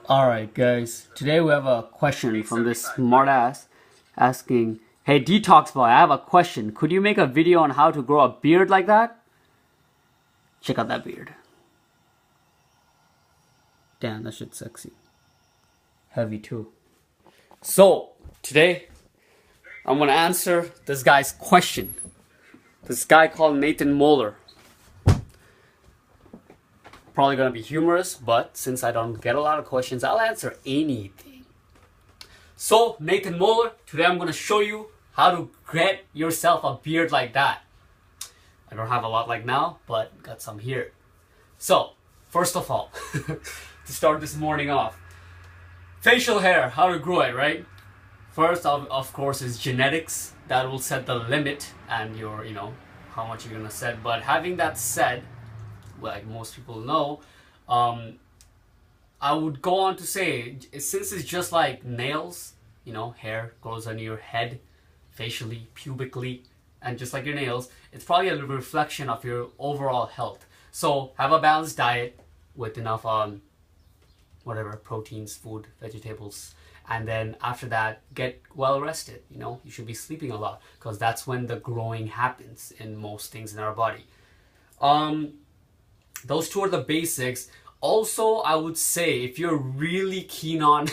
Alright guys, today we have a question from this smartass asking, "Hey Detox Boy, I have a question. Could you make a video on how to grow a beard like that?" Check out that beard. Damn, that shit's sexy. Heavy too. So, today, I'm gonna answer this guy's question. This guy called Nathan Moeller. Probably gonna be humorous, but since I don't get a lot of questions, I'll answer anything. So, Nathan Moeller, today I'm gonna show you how to get yourself a beard like that. I don't have a lot like now, but got some here. So, first of all, to start this morning off, facial hair, how to grow it, right? First, of course, is genetics. That will set the limit and your, how much you're gonna set. But having that said, like most people know, I would go on to say, since it's just like nails, hair grows on your head, facially, pubically, and just like your nails, it's probably a reflection of your overall health. So have a balanced diet with enough proteins, food, vegetables, and then after that get well rested. You should be sleeping a lot because that's when the growing happens in most things in our body. Those two are the basics. Also, I would say if you're really keen on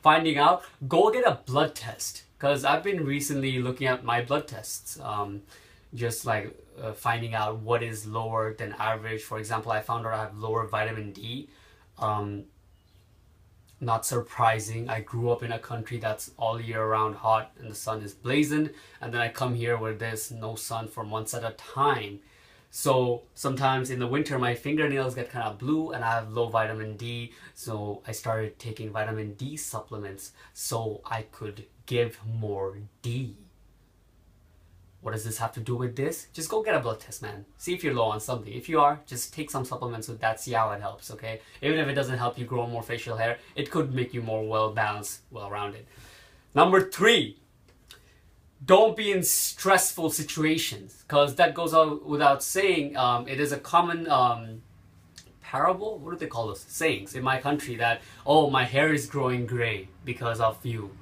finding out, go get a blood test, because I've been recently looking at my blood tests, just like finding out what is lower than average. For example, I found out I have lower vitamin D. Not surprising. I grew up in a country that's all year round hot and the sun is blazing, and then I come here where there's no sun for months at a time. So sometimes in the winter my fingernails get kind of blue and I have low vitamin D, so I started taking vitamin D supplements so I could give more D. What does this have to do with this? Just go get a blood test, man. See if you're low on something. If you are, just take some supplements with that, see how it helps, okay? Even if it doesn't help you grow more facial hair, it could make you more well-balanced, well-rounded. Number 3, don't be in stressful situations, because that goes out without saying. It is a common parable, what do they call those? Sayings in my country that, oh, my hair is growing gray because of you.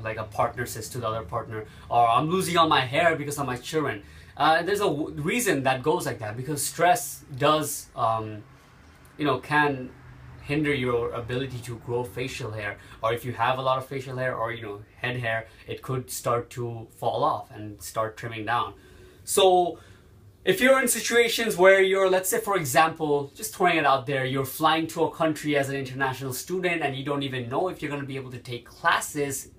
Like a partner says to the other partner, or I'm losing all my hair because of my children. There's a reason that goes like that, because stress does, can hinder your ability to grow facial hair, or if you have a lot of facial hair or head hair, it could start to fall off and start trimming down. So if you're in situations where you're, let's say for example, just throwing it out there, you're flying to a country as an international student and you don't even know if you're going to be able to take classes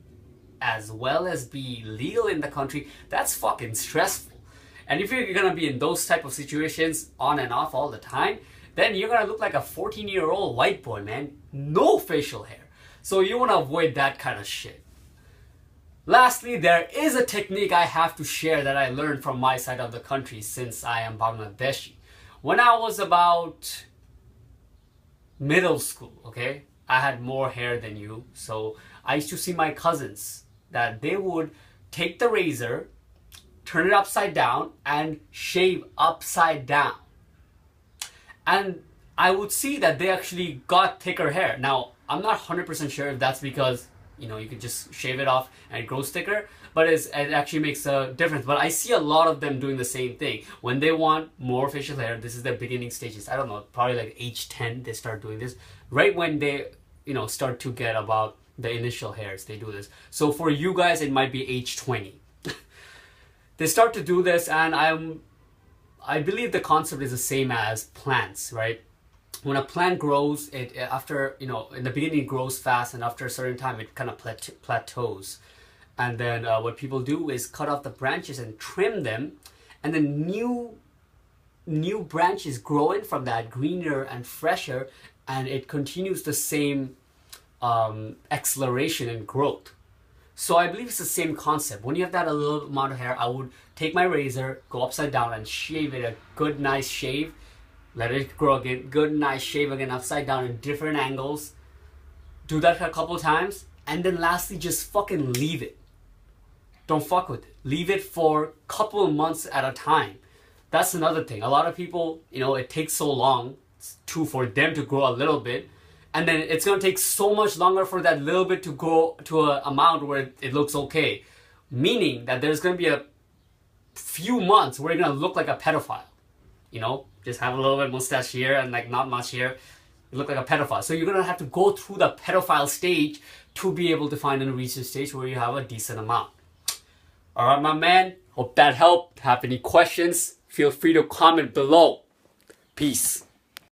as well as be legal in the country, that's fucking stressful. And if you're going to be in those type of situations on and off all the time, then you're going to look like a 14-year-old white boy, man. No facial hair. So you want to avoid that kind of shit. Lastly, there is a technique I have to share that I learned from my side of the country, since I am Bangladeshi. When I was about middle school, okay, I had more hair than you. So I used to see my cousins that they would take the razor, turn it upside down, and shave upside down. And I would see that they actually got thicker hair. Now, I'm not 100% sure if that's because, you could just shave it off and it grows thicker, but it actually makes a difference. But I see a lot of them doing the same thing. When they want more facial hair, this is their beginning stages. I don't know, probably like age 10, they start doing this. Right when they, start to get about the initial hairs, they do this. So for you guys, it might be age 20. They start to do this, and I believe the concept is the same as plants, right? When a plant grows, it after, in the beginning it grows fast, and after a certain time it kind of plateaus. And then what people do is cut off the branches and trim them, and then new branches grow in from that, greener and fresher, and it continues the same acceleration and growth. So I believe it's the same concept. When you have that a little amount of hair, I would take my razor, go upside down and shave it a good nice shave. Let it grow again, good nice shave again upside down in different angles. Do that a couple times, and then lastly just fucking leave it. Don't fuck with it. Leave it for a couple of months at a time. That's another thing. A lot of people, it takes so long for them to grow a little bit, and then it's going to take so much longer for that little bit to go to an amount where it looks okay. Meaning that there's going to be a few months where you're going to look like a pedophile. You know, just have a little bit mustache here and like not much here. You look like a pedophile. So you're going to have to go through the pedophile stage to be able to finally reach the stage where you have a decent amount. Alright, my man. Hope that helped. Have any questions? Feel free to comment below. Peace.